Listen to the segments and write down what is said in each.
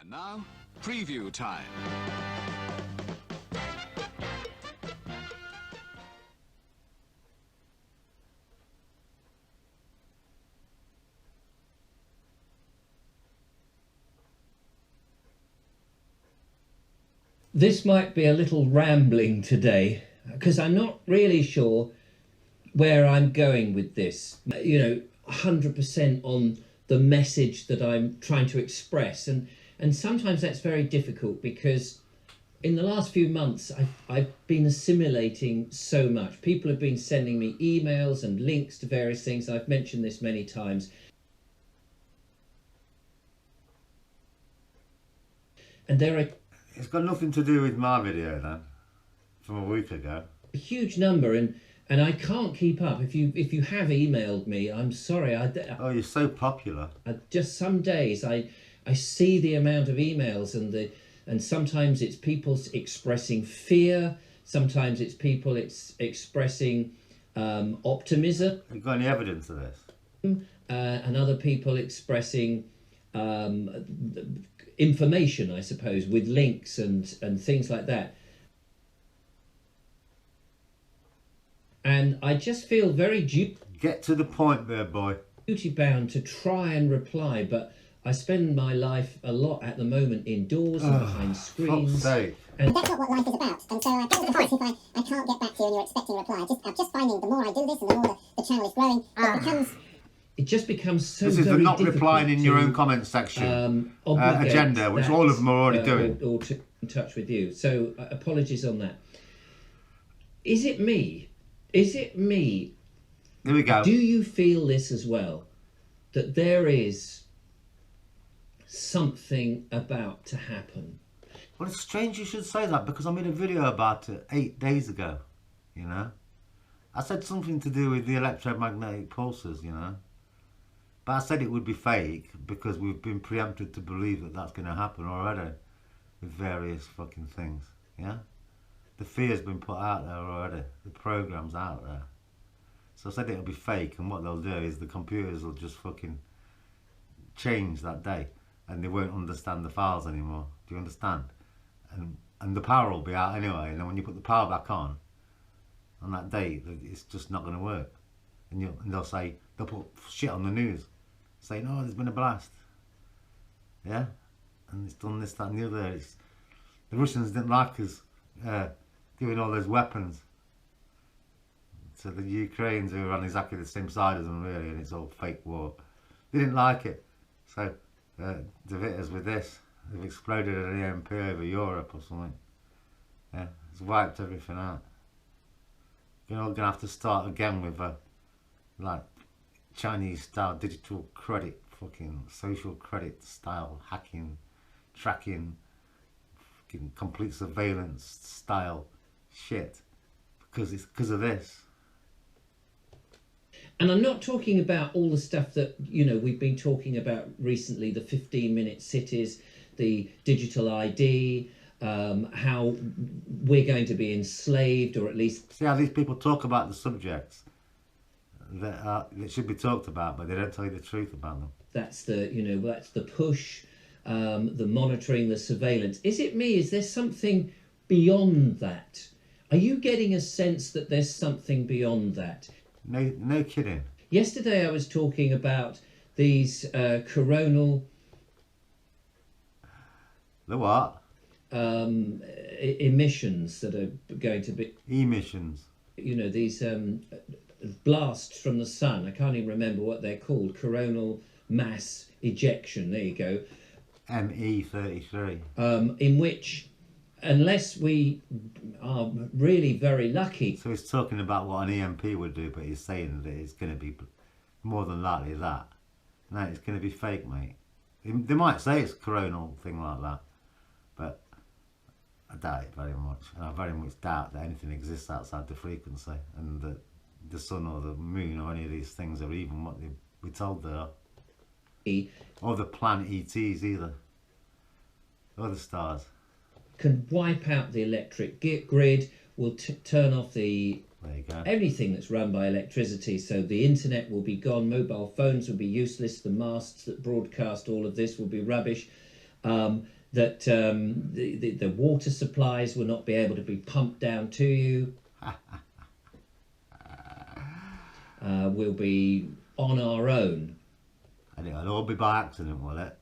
And now, preview time. This might be a little rambling today because I'm not really sure where I'm going with this. 100% on the message that I'm trying to express, and sometimes that's very difficult because in the last few months I've been assimilating so much. People have been sending me emails and links to various things. I've mentioned this many times. And there are... It's got nothing to do with my video then, from a week ago. A huge number, and I can't keep up. If you have emailed me, I'm sorry. Oh, you're so popular. Just some days I see the amount of emails and sometimes it's people expressing fear. Sometimes it's people expressing optimism. Have you got any evidence of this? And other people expressing information, I suppose, with links and things like that. And I just feel very Get to the point there, boy. duty bound to try and reply, but I spend my life a lot at the moment indoors and behind screens. Fuck's sake. And that's not what life is about. And so get to the point if I can't get back to you and you're expecting a reply. I'm just finding the more I do this and the more the channel is growing, it just becomes so This is the very not difficult replying in your to, own comment section obligate agenda, which that, all of them are already doing. Or to in touch with you. So apologies on that. Is it me? Is it me? Here we go. Do you feel this as well? That there is something about to happen? Well, it's strange you should say that because I made a video about it 8 days ago, you know. I said something to do with the electromagnetic pulses, you know. But I said it would be fake because we've been preempted to believe that that's going to happen already with various fucking things, yeah. The fear's been put out there already. The program's out there. So I said it'll be fake, and what they'll do is the computers will just fucking change that day and they won't understand the files anymore. Do you understand? And the power will be out anyway, and then when you put the power back on that day, it's just not going to work. And they'll say, they'll put shit on the news saying, oh, there's been a blast. Yeah? And it's done this, that and the other. The Russians didn't like us giving all those weapons to the Ukrainians who are on exactly the same side as them, really, and it's all fake war. They didn't like it, so they've hit us with this. They've exploded an EMP over Europe or something. Yeah, it's wiped everything out. You're all gonna have to start again with like Chinese style digital credit, fucking social credit style hacking, tracking, fucking complete surveillance style shit, because it's because of this. And I'm not talking about all the stuff that, you know, we've been talking about recently, the 15-minute cities, the digital ID, how we're going to be enslaved, or at least... See how these people talk about the subjects that should be talked about, but they don't tell you the truth about them. That's the, you know, that's the push, the monitoring, the surveillance. Is it me? Is there something beyond that? Are you getting a sense that there's something beyond that? No kidding. Yesterday I was talking about these coronal... The what? Emissions that are going to be... Emissions. You know, these blasts from the sun. I can't even remember what they're called. Coronal mass ejection. There you go. ME33. In which, unless we are really very lucky... So he's talking about what an EMP would do, but he's saying that it's going to be more than likely that. No, it's going to be fake, mate. They might say it's a coronal thing like that, but I doubt it very much. And I very much doubt that anything exists outside the frequency, and that the sun or the moon or any of these things are even what we're told they are. Or the planet ETs either. Or the stars. Can wipe out the electric grid, will turn off the... There you go. Everything that's run by electricity, so the internet will be gone, mobile phones will be useless, the masts that broadcast all of this will be rubbish. that the water supplies will not be able to be pumped down to you. We'll be on our own. And it'll all be by accident, will it?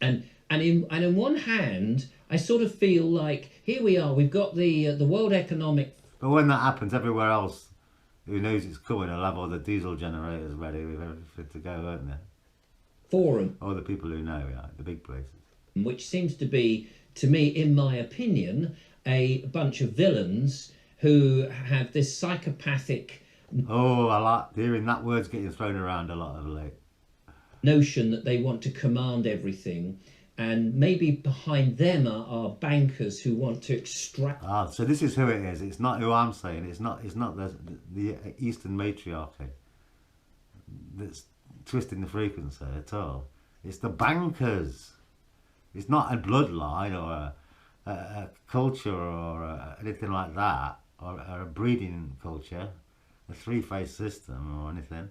And in one hand, I sort of feel like here we are. We've got the World Economic. But when that happens, everywhere else, who knows it's coming, will have all the diesel generators ready with everything to go, won't they? Forum. All the people who know, yeah, the big places. Which seems to be, to me, in my opinion, a bunch of villains who have this psychopathic. Oh, I like hearing that word's getting thrown around a lot of late. Notion that they want to command everything, and maybe behind them are bankers who want to extract. Ah, so this is who it is. It's not who I'm saying. It's not the Eastern matriarchy that's twisting the frequency at all. It's the bankers. It's not a bloodline or a culture or anything like that, or a breeding culture, a three-phase system or anything.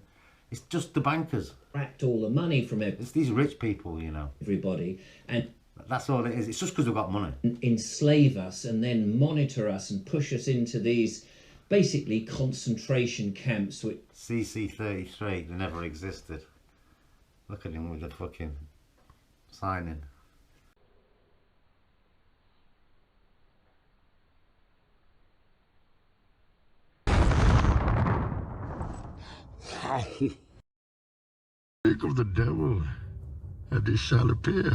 It's just the bankers. Extract all the money from It's these rich people, you know. everybody, and That's all it is. It's just because we've got money. enslave us and then monitor us and push us into these basically concentration camps. Which CC33, they never existed. Look at him with the fucking signing. Speak of the devil, and it shall appear.